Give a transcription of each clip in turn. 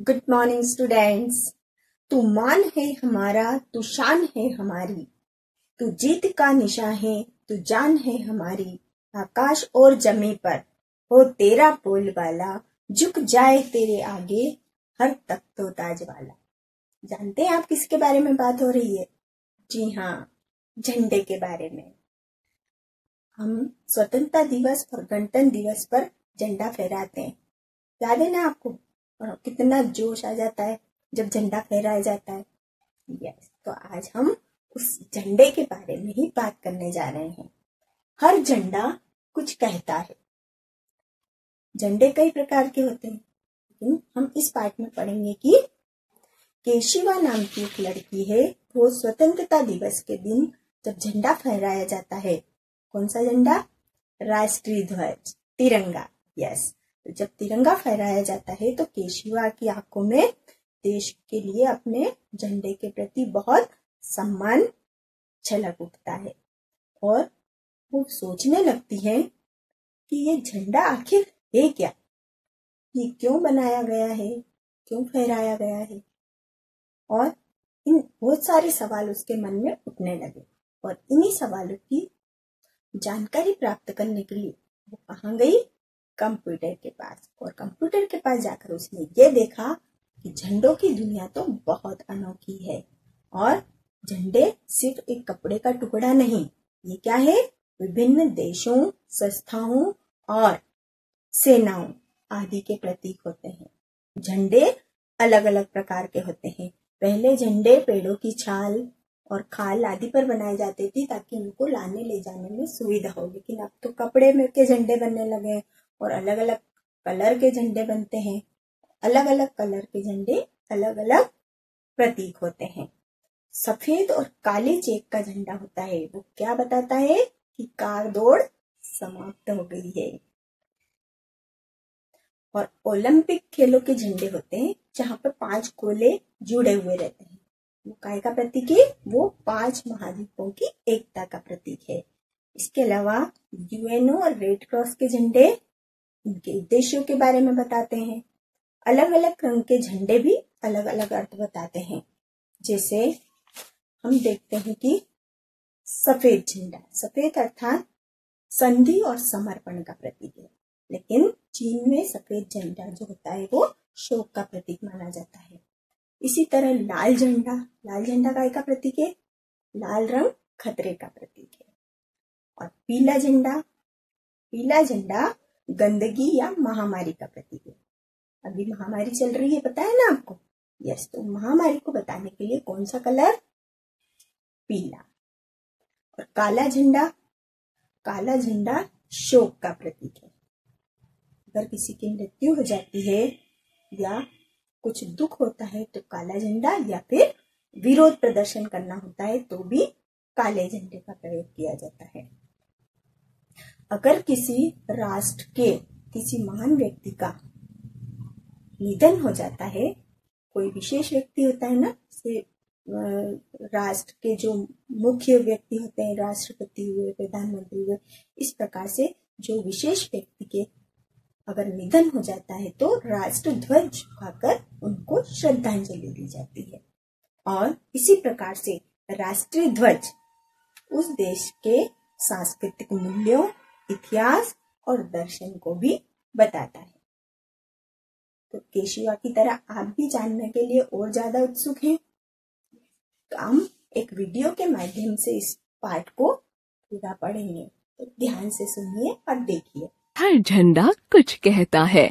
Good morning students. तू मान है हमारा, तू शान है हमारी, तू जीत का निशान है, तू जान है हमारी। आकाश और जमी पर हो तेरा बोलबाला, झुक जाए तेरे आगे हर तख्तो ताज वाला। जानते हैं आप किसके बारे में बात हो रही है? जी हाँ, झंडे के बारे में। हम स्वतंत्रता दिवस और गणतंत्र दिवस पर झंडा फहराते हैं। याद है ना आपको? और कितना जोश आ जाता है जब झंडा फहराया जाता है। यस, तो आज हम उस झंडे के बारे में ही बात करने जा रहे हैं। हर झंडा कुछ कहता है। झंडे कई प्रकार के होते हैं, लेकिन हम इस पार्ट में पढ़ेंगे कि केशिवा नाम की एक लड़की है, वो स्वतंत्रता दिवस के दिन जब झंडा फहराया जाता है, कौन सा झंडा? राष्ट्रीय ध्वज, तिरंगा। यस, तो जब तिरंगा फहराया जाता है तो केशिवा की आंखों में देश के लिए अपने झंडे के प्रति बहुत सम्मान छलक उठता है और वो सोचने लगती है कि ये झंडा आखिर है क्या, ये क्यों बनाया गया है, क्यों फहराया गया है। और इन बहुत सारे सवाल उसके मन में उठने लगे और इन्हीं सवालों की जानकारी प्राप्त करने के लिए वो कहाँ गई? कंप्यूटर के पास। और कंप्यूटर के पास जाकर उसने ये देखा कि झंडों की दुनिया तो बहुत अनोखी है और झंडे सिर्फ एक कपड़े का टुकड़ा नहीं, ये क्या है? विभिन्न देशों, संस्थाओं और सेनाओं आदि के प्रतीक होते हैं। झंडे अलग अलग प्रकार के होते हैं। पहले झंडे पेड़ों की छाल और खाल आदि पर बनाए जाते थे ताकि उनको लाने ले जाने में सुविधा हो, लेकिन अब तो कपड़े में के झंडे बनने लगे और अलग अलग कलर के झंडे बनते हैं। अलग अलग कलर के झंडे अलग अलग प्रतीक होते हैं। सफेद और काले चेक का झंडा होता है, वो क्या बताता है कि कार दौड़ समाप्त हो गई है। और ओलंपिक खेलों के झंडे होते हैं जहां पर 5 गोले जुड़े हुए रहते हैं, वो काय का प्रतीक है? वो 5 महाद्वीपों की एकता का प्रतीक है। इसके अलावा यूएनओ और रेड क्रॉस के झंडे उनके उद्देश्यों के बारे में बताते हैं। अलग अलग रंग के झंडे भी अलग अलग अर्थ बताते हैं। जैसे हम देखते हैं कि सफेद झंडा, सफेद अर्थात संधि और समर्पण का प्रतीक है, लेकिन चीन में सफेद झंडा जो होता है वो शोक का प्रतीक माना जाता है। इसी तरह लाल झंडा, लाल झंडा काय का प्रतीक है? लाल रंग खतरे का प्रतीक है। और पीला झंडा, पीला झंडा गंदगी या महामारी का प्रतीक है। अभी महामारी चल रही है, पता है ना आपको? यस, तो महामारी को बताने के लिए कौन सा कलर? पीला। और काला झंडा, काला झंडा शोक का प्रतीक है। अगर किसी की मृत्यु हो जाती है या कुछ दुख होता है तो काला झंडा, या फिर विरोध प्रदर्शन करना होता है तो भी काले झंडे का प्रयोग किया जाता है। अगर किसी राष्ट्र के किसी महान व्यक्ति का निधन हो जाता है, कोई विशेष व्यक्ति होता है ना, से राष्ट्र के जो मुख्य व्यक्ति होते हैं, राष्ट्रपति हुए, प्रधानमंत्री हुए, इस प्रकार से जो विशेष व्यक्ति के अगर निधन हो जाता है तो राष्ट्र ध्वज झुकाकर उनको श्रद्धांजलि दी जाती है। और इसी प्रकार से राष्ट्रीय ध्वज उस देश के सांस्कृतिक मूल्यों, इतिहास और दर्शन को भी बताता है। तो केशिवा की तरह आप भी जानने के लिए और ज्यादा उत्सुक हैं तो हम एक वीडियो के माध्यम से इस पाठ को पूरा पढ़ेंगे, तो ध्यान से सुनिए और देखिए। हर झंडा कुछ कहता है।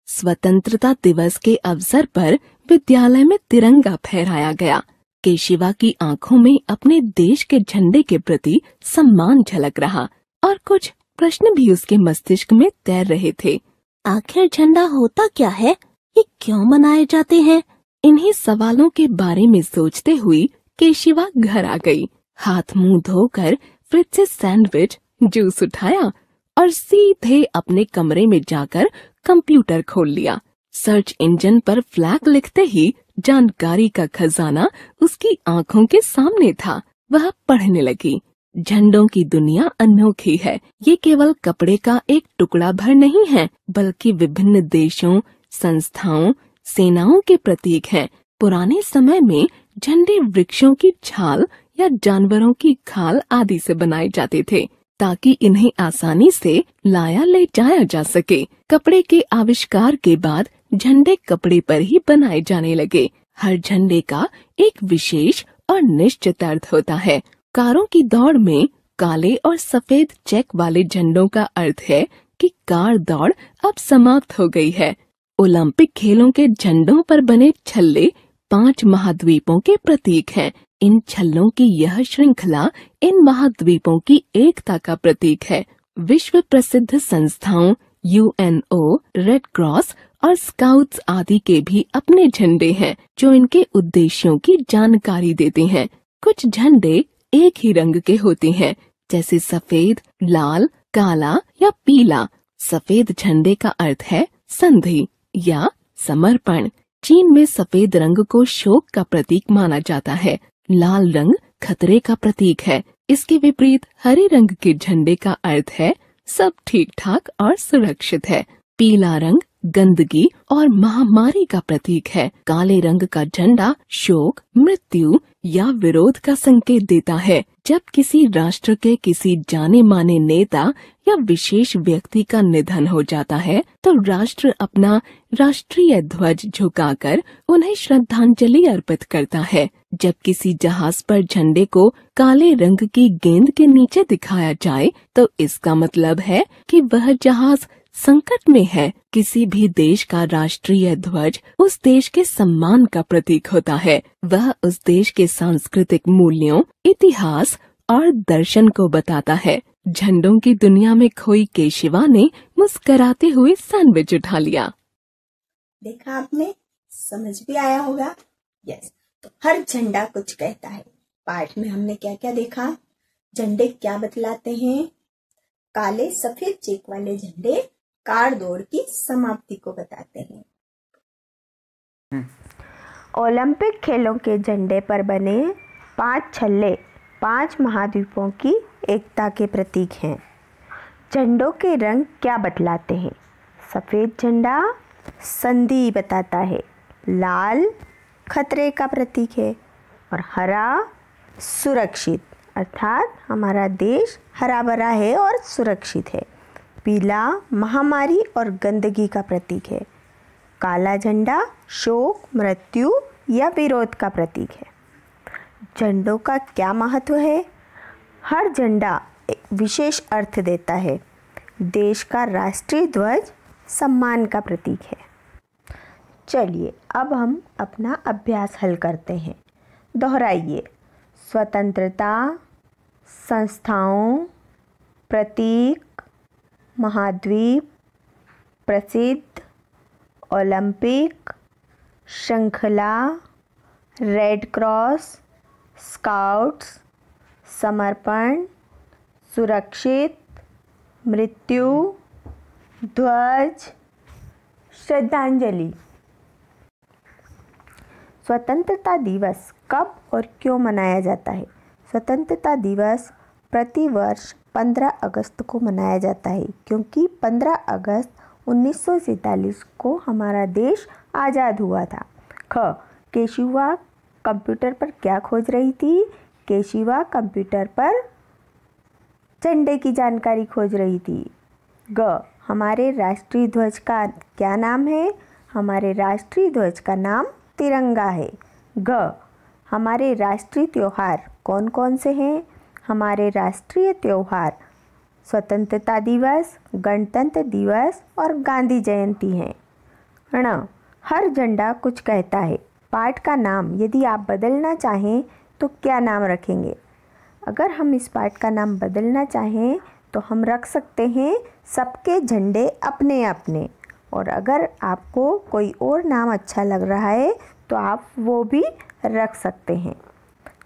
स्वतंत्रता दिवस के अवसर पर विद्यालय में तिरंगा फहराया गया। केशिवा की आंखों में अपने देश के झंडे के प्रति सम्मान झलक रहा और कुछ प्रश्न भी उसके मस्तिष्क में तैर रहे थे। आखिर झंडा होता क्या है? ये क्यों मनाए जाते हैं? इन्हीं सवालों के बारे में सोचते हुए केशिवा घर आ गई। हाथ मुंह धोकर फ्रिज से सैंडविच, जूस उठाया और सीधे अपने कमरे में जाकर कंप्यूटर खोल लिया। सर्च इंजन पर फ्लैग लिखते ही जानकारी का खजाना उसकी आंखों के सामने था। वह पढ़ने लगी। झंडों की दुनिया अनोखी है। ये केवल कपड़े का एक टुकड़ा भर नहीं है, बल्कि विभिन्न देशों, संस्थाओं, सेनाओं के प्रतीक हैं। पुराने समय में झंडे वृक्षों की छाल या जानवरों की खाल आदि से बनाए जाते थे ताकि इन्हें आसानी से लाया ले जाया जा सके। कपड़े के आविष्कार के बाद झंडे कपड़े पर ही बनाए जाने लगे। हर झंडे का एक विशेष और निश्चित अर्थ होता है। कारों की दौड़ में काले और सफेद चेक वाले झंडों का अर्थ है कि कार दौड़ अब समाप्त हो गई है। ओलंपिक खेलों के झंडों पर बने छल्ले 5 महाद्वीपों के प्रतीक हैं। इन छल्लों की यह श्रृंखला इन महाद्वीपों की एकता का प्रतीक है। विश्व प्रसिद्ध संस्थाओं UNO, रेड क्रॉस और स्काउट्स आदि के भी अपने झंडे हैं जो इनके उद्देश्यों की जानकारी देते हैं। कुछ झंडे एक ही रंग के होते हैं जैसे सफेद, लाल, काला या पीला। सफेद झंडे का अर्थ है संधि या समर्पण। चीन में सफेद रंग को शोक का प्रतीक माना जाता है। लाल रंग खतरे का प्रतीक है। इसके विपरीत हरे रंग के झंडे का अर्थ है सब ठीक ठाक और सुरक्षित है। पीला रंग गंदगी और महामारी का प्रतीक है। काले रंग का झंडा शोक, मृत्यु या विरोध का संकेत देता है। जब किसी राष्ट्र के किसी जाने माने नेता या विशेष व्यक्ति का निधन हो जाता है तो राष्ट्र अपना राष्ट्रीय ध्वज झुकाकर उन्हें श्रद्धांजलि अर्पित करता है। जब किसी जहाज पर झंडे को काले रंग की गेंद के नीचे दिखाया जाए तो इसका मतलब है कि वह जहाज संकट में है। किसी भी देश का राष्ट्रीय ध्वज उस देश के सम्मान का प्रतीक होता है। वह उस देश के सांस्कृतिक मूल्यों, इतिहास और दर्शन को बताता है। झंडों की दुनिया में खोई केशिवा ने मुस्कुराते हुए सैंडविच उठा लिया। देखा आपने, समझ भी आया होगा। यस, तो हर झंडा कुछ कहता है। पाठ में हमने क्या क्या देखा, झंडे क्या बतलाते हैं। काले सफेद चेक वाले झंडे कार दौड़ की समाप्ति को बताते हैं। ओलंपिक खेलों के झंडे पर बने 5 छल्ले 5 महाद्वीपों की एकता के प्रतीक हैं। झंडों के रंग क्या बतलाते हैं। सफेद झंडा संधि बताता है, लाल खतरे का प्रतीक है और हरा सुरक्षित, अर्थात हमारा देश हरा भरा है और सुरक्षित है। पीला महामारी और गंदगी का प्रतीक है। काला झंडा शोक, मृत्यु या विरोध का प्रतीक है। झंडों का क्या महत्व है। हर झंडा एक विशेष अर्थ देता है। देश का राष्ट्रीय ध्वज सम्मान का प्रतीक है। चलिए अब हम अपना अभ्यास हल करते हैं। दोहराइए। स्वतंत्रता, संस्थाओं, प्रतीक, महाद्वीप, प्रसिद्ध, ओलंपिक, श्रृंखला, रेड क्रॉस, स्काउट्स, समर्पण, सुरक्षित, मृत्यु, ध्वज, श्रद्धांजलि। स्वतंत्रता दिवस कब और क्यों मनाया जाता है। स्वतंत्रता दिवस प्रतिवर्ष 15 अगस्त को मनाया जाता है क्योंकि 15 अगस्त 1947 को हमारा देश आज़ाद हुआ था। ख, केशिवा कंप्यूटर पर क्या खोज रही थी। केशिवा कंप्यूटर पर झंडे की जानकारी खोज रही थी। ग, हमारे राष्ट्रीय ध्वज का क्या नाम है। हमारे राष्ट्रीय ध्वज का नाम तिरंगा है। घ, हमारे राष्ट्रीय त्योहार कौन कौन से हैं। हमारे राष्ट्रीय त्योहार स्वतंत्रता दिवस, गणतंत्र दिवस और गांधी जयंती हैं। ण, हर झंडा कुछ कहता है। पाठ का नाम यदि आप बदलना चाहें तो क्या नाम रखेंगे। अगर हम इस पाठ का नाम बदलना चाहें तो हम रख सकते हैं सबके झंडे अपने अपने, और अगर आपको कोई और नाम अच्छा लग रहा है तो आप वो भी रख सकते हैं।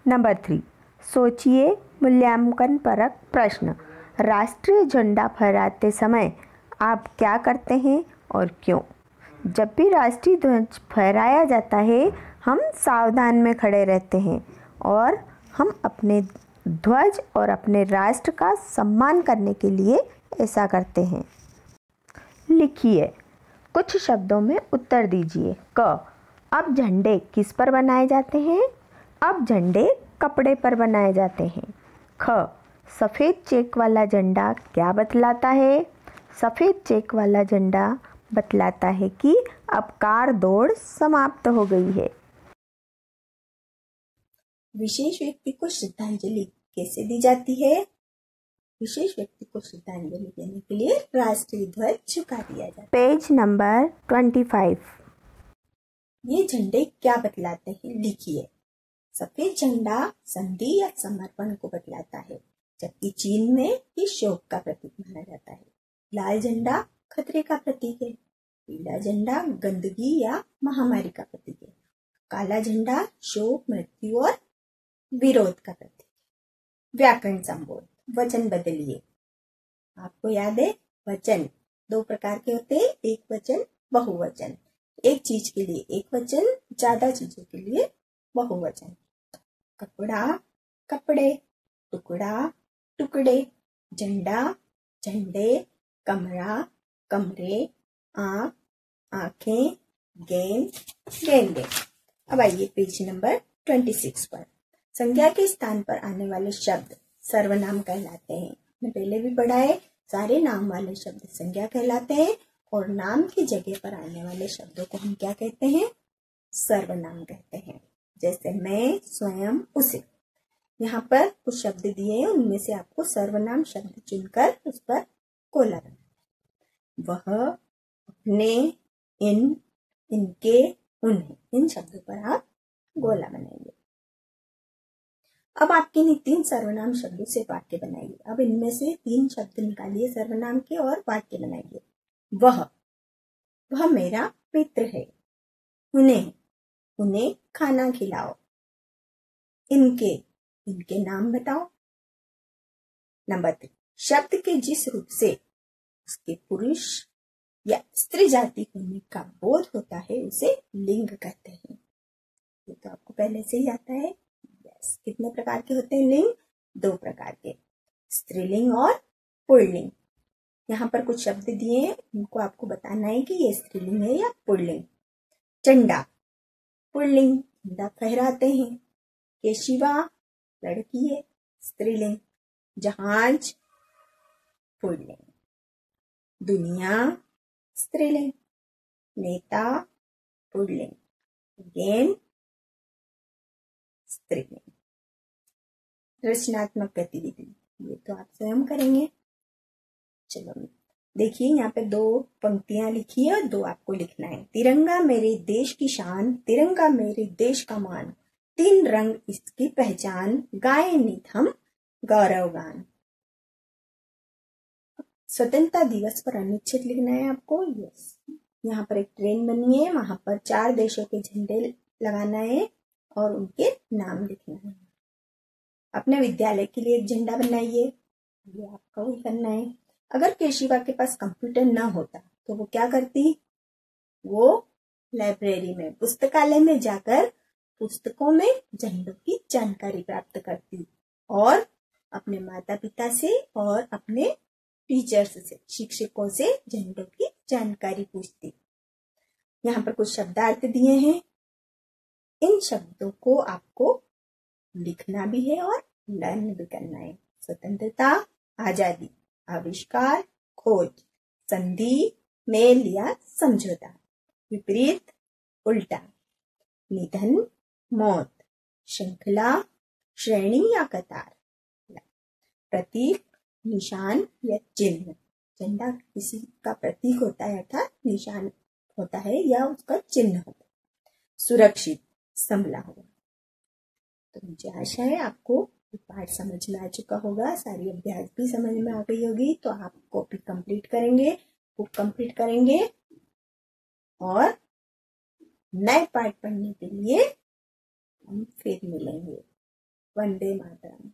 नंबर 3, सोचिए मूल्यांकन परक प्रश्न। राष्ट्रीय झंडा फहराते समय आप क्या करते हैं और क्यों। जब भी राष्ट्रीय ध्वज फहराया जाता है हम सावधान में खड़े रहते हैं और हम अपने ध्वज और अपने राष्ट्र का सम्मान करने के लिए ऐसा करते हैं। लिखिए, कुछ शब्दों में उत्तर दीजिए। क, अब झंडे किस पर बनाए जाते हैं? अब झंडे कपड़े पर बनाए जाते हैं। ख, सफ़ेद चेक वाला झंडा क्या बतलाता है? सफ़ेद चेक वाला झंडा बतलाता है कि अब कार दौड़ समाप्त हो गई है। विशेष व्यक्ति को श्रद्धांजलि कैसे दी जाती है? विशेष व्यक्ति को श्रद्धांजलि देने के लिए राष्ट्रीय ध्वज झुका दिया जाता है। Page number 25। ये झंडे क्या बतलाते हैं? लिखिए। सफेद झंडा संधि या समर्पण को बतलाता है, जबकि चीन में ये शोक का प्रतीक माना जाता है। लाल झंडा खतरे का प्रतीक है। पीला झंडा गंदगी या महामारी का प्रतीक है। काला झंडा शोक, मृत्यु और विरोध का प्रतीक है। व्याकरण संबोध। वचन बदलिए। आपको याद है वचन दो प्रकार के होते हैं, एक वचन, बहुवचन। एक चीज के लिए एक वचन, ज्यादा चीजों के लिए बहुवचन। कपड़ा, कपड़े, टुकड़ा, टुकड़े, झंडा, झंडे, कमरा, कमरे, आँख, आँखें, गेंद, गेंदे। अब आइए पेज नंबर 26 पर। संज्ञा के स्थान पर आने वाले शब्द सर्वनाम कहलाते हैं। मैंने पहले भी पढ़ा है, सारे नाम वाले शब्द संज्ञा कहलाते हैं और नाम की जगह पर आने वाले शब्दों को हम क्या कहते हैं? सर्वनाम कहते हैं। जैसे मैं, स्वयं, उसे। यहाँ पर कुछ शब्द दिए हैं, उनमें से आपको सर्वनाम शब्द चुनकर उस पर गोला बनाना। वह, अपने, इन, इनके, उन्हें, इन शब्दों पर आप गोला बनाएंगे। अब आपके इन 3 सर्वनाम शब्दों से वाक्य बनाइए। अब इनमें से 3 शब्द निकालिए सर्वनाम के और वाक्य बनाइए। वह मेरा मित्र है। उन्हें खाना खिलाओ। इनके नाम बताओ। नंबर 3, शब्द के जिस रूप से उसके पुरुष या स्त्री जाति होने का बोध होता है उसे लिंग कहते हैं। ये तो आपको पहले से ही आता है। यस, कितने प्रकार के होते हैं लिंग? 2 प्रकार के, स्त्रीलिंग और पुल्लिंग। यहाँ पर कुछ शब्द दिए हैं, उनको आपको बताना है कि ये स्त्रीलिंग है या पुल्लिंग। झंडा पुल्लिंग, झंडा फहराते हैं। केशिवा लड़की है, स्त्रीलिंग। जहाज पुल्लिंग। दुनिया स्त्रीलिंग। नेता पुल्लिंग। गेंद स्त्रीलिंग। रचनात्मक गतिविधि, ये तो आप स्वयं करेंगे। चलो देखिए, यहाँ पे 2 पंक्तियां लिखी है और 2 आपको लिखना है। तिरंगा मेरे देश की शान, तिरंगा मेरे देश का मान, 3 रंग इसकी पहचान, गाए नित हम गौरव गान। स्वतंत्रता दिवस पर अनुच्छेद लिखना है आपको। यस, यहाँ पर एक ट्रेन बनी है, वहां पर 4 देशों के झंडे लगाना है और उनके नाम लिखना है। अपने विद्यालय के लिए एक झंडा बनाइए, ये आपका वही करना है। अगर केशिवा के पास कंप्यूटर न होता तो वो क्या करती? वो लाइब्रेरी में, पुस्तकालय में जाकर पुस्तकों में झंडों की जानकारी प्राप्त करती और अपने माता पिता से और अपने टीचर्स से, शिक्षकों से झंडों की जानकारी पूछती। यहाँ पर कुछ शब्दार्थ दिए हैं, इन शब्दों को आपको लिखना भी है और लर्न भी करना है। स्वतंत्रता, आजादी, आविष्कार, खोज, संधि, मेल या समझौता, विपरीत, उल्टा, निधन, मौत, श्रृंखला, श्रेणी या कतार, प्रतीक, निशान या चिन्ह। झंडा किसी का प्रतीक होता है अर्थात निशान होता है या उसका चिन्ह होता है। सुरक्षित, संभला हुआ। तो मुझे आशा है आपको पाठ समझ में आ चुका होगा, सारी अभ्यास भी समझ में आ गई होगी। तो आप कॉपी कंप्लीट करेंगे, बुक कंप्लीट करेंगे और नए पाठ पढ़ने के लिए हम फिर मिलेंगे। वंदे मातरम।